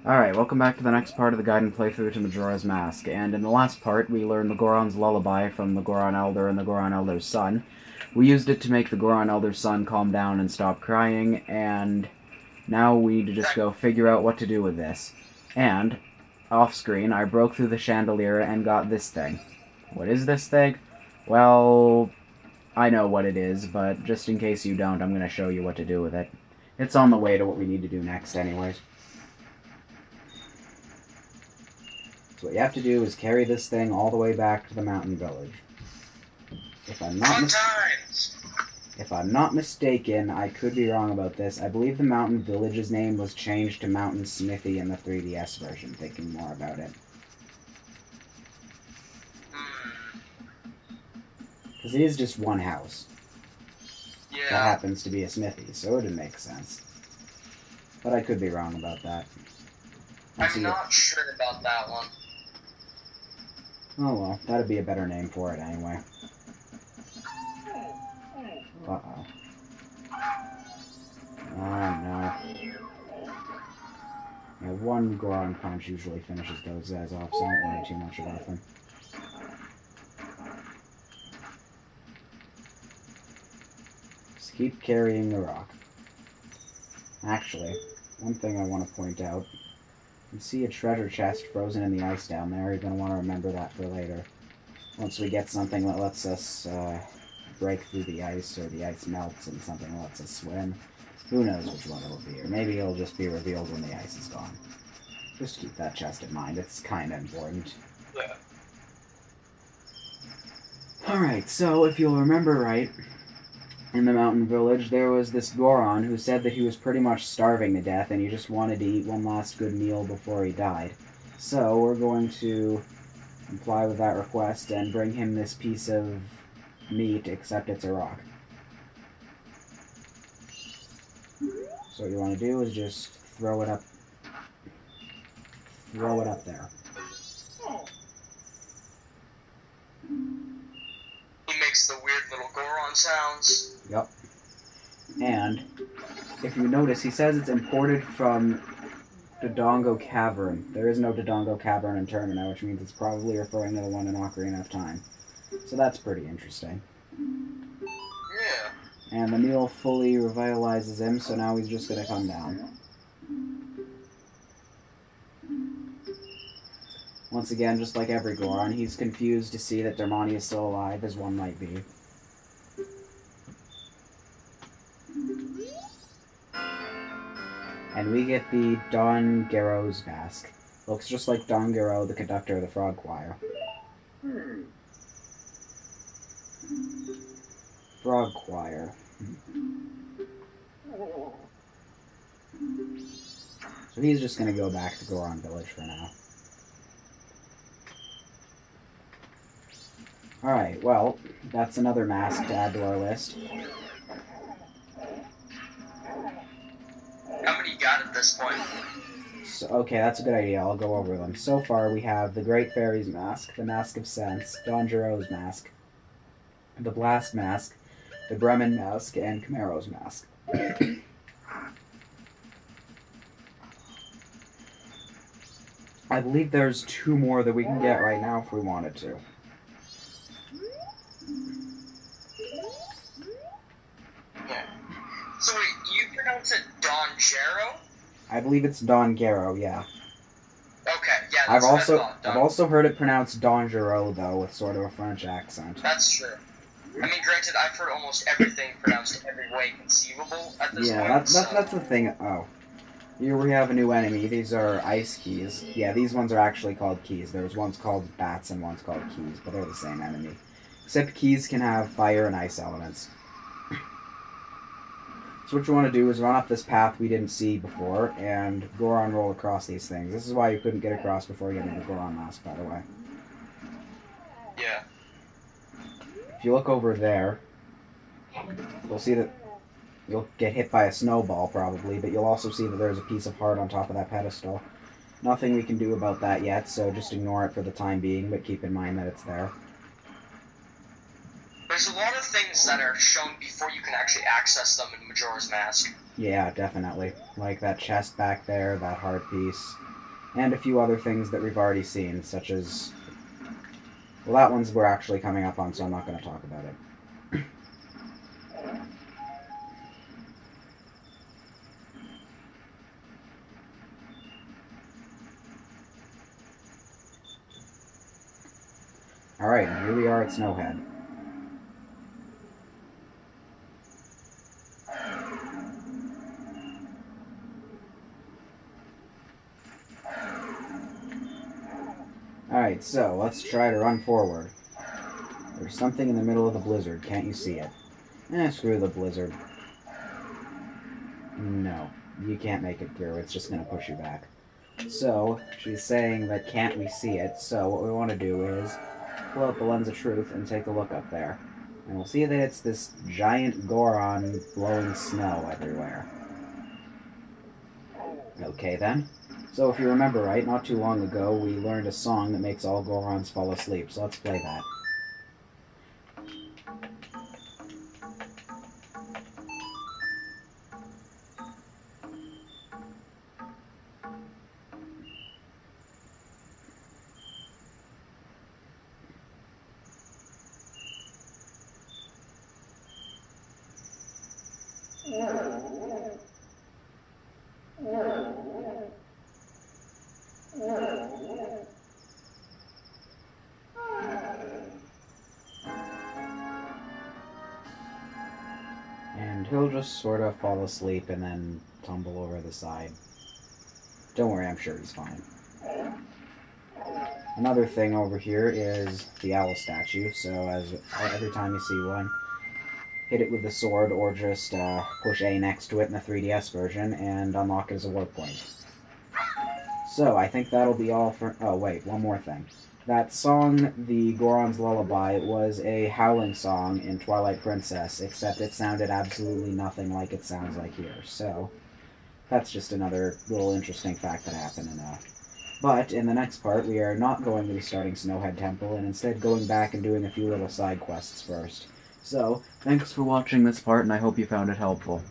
Alright, welcome back to the next part of the guide and playthrough to Majora's Mask, and in the last part we learned the Goron's Lullaby from the Goron Elder and the Goron Elder's son. We used it to make the Goron Elder's son calm down and stop crying, and now we need to just go figure out what to do with this. And, off-screen, I broke through the chandelier and got this thing. What is this thing? Well, I know what it is, but just in case you don't, I'm going to show you what to do with it. It's on the way to what we need to do next anyways. So what you have to do is carry this thing all the way back to the mountain village. If I'm not mistaken, I could be wrong about this, I believe the mountain village's name was changed to Mountain Smithy in the 3DS version, thinking more about it. Because it is just one house. Yeah. That happens to be a smithy, so it would make sense. But I could be wrong about that. I'm not sure about that one. Oh well, that'd be a better name for it anyway. Uh-oh. Oh no. Yeah, one Goron punch usually finishes those guys off, so don't worry too much about them. Just keep carrying the rock. Actually, one thing I want to point out. You see a treasure chest frozen in the ice down there. You're going to want to remember that for later. Once we get something that lets us break through the ice, or the ice melts and something lets us swim. Who knows which one it'll be, or maybe it'll just be revealed when the ice is gone. Just keep that chest in mind, it's kind of important. Yeah. Alright, so if you'll remember right, in the mountain village, there was this Goron who said that he was pretty much starving to death and he just wanted to eat one last good meal before he died. So we're going to comply with that request and bring him this piece of meat, except it's a rock. So what you want to do is just throw it up. Throw it up there. He makes the weird little Goron sounds. Yep. And if you notice, he says it's imported from Dodongo Cavern. There is no Dodongo Cavern in Termina, which means it's probably referring to the one in Ocarina of Time. So that's pretty interesting. Yeah. And the meal fully revitalizes him, so now he's just gonna come down. Once again, just like every Goron, he's confused to see that Darmani is still alive, as one might be. And we get the Don Garrow's mask. Looks just like Don Garrow, the conductor of the Frog Choir. Frog Choir. So he's just gonna go back to Goron Village for now. Alright, well, that's another mask to add to our list. How many you got at this point? So, okay, that's a good idea. I'll go over them. So far, we have the Great Fairy's Mask, the Mask of Sense, Don Giro's Mask, the Blast Mask, the Bremen Mask, and Camaro's Mask. I believe there's two more that we can get right now if we wanted to. Yeah. So wait, you pronounce it Don Gero? I believe it's Don Garrow, yeah. Okay, yeah, I've that's what I thought. I've also heard it pronounced Don Giro, though, with sort of a French accent. That's true. I mean, granted, I've heard almost everything pronounced every way conceivable at this point. Yeah, that's the thing. Oh. Here we have a new enemy. These are ice keys. Yeah, these ones are actually called keys. There's one's called bats and one's called keys, but they're the same enemy. Except keys can have fire and ice elements. So what you want to do is run up this path we didn't see before, and Goron roll across these things. This is why you couldn't get across before getting the Goron mask, by the way. Yeah. If you look over there, you'll see that you'll get hit by a snowball, probably, but you'll also see that there's a piece of heart on top of that pedestal. Nothing we can do about that yet, so just ignore it for the time being, but keep in mind that it's there. There's there's a lot of things that are shown before you can actually access them in Majora's Mask. Yeah, definitely. Like that chest back there, that heart piece, and a few other things that we've already seen, such as... Well, that one's we're actually coming up on, so I'm not going to talk about it. Alright, here we are at Snowhead. Alright, so let's try to run forward. There's something in the middle of the blizzard. Can't you see it? Screw the blizzard. No, you can't make it through. It's just going to push you back. So, she's saying that can't we see it, so what we want to do is pull out the lens of truth and take a look up there. And we'll see that it's this giant Goron blowing snow everywhere. Okay then. So if you remember right, not too long ago, we learned a song that makes all Gorons fall asleep, so let's play that. And he'll just sort of fall asleep and then tumble over the side. Don't worry, I'm sure he's fine. Another thing over here is the owl statue, so every time you see one, hit it with the sword or just push A next to it in the 3DS version and unlock it as a warp point. So, I think that'll be all for... Oh, wait, one more thing. That song, the Goron's Lullaby, was a howling song in Twilight Princess, except it sounded absolutely nothing like it sounds like here. So, that's just another little interesting fact that happened in But, in the next part, we are not going to be starting Snowhead Temple, and instead going back and doing a few little side quests first. So, thanks for watching this part, and I hope you found it helpful.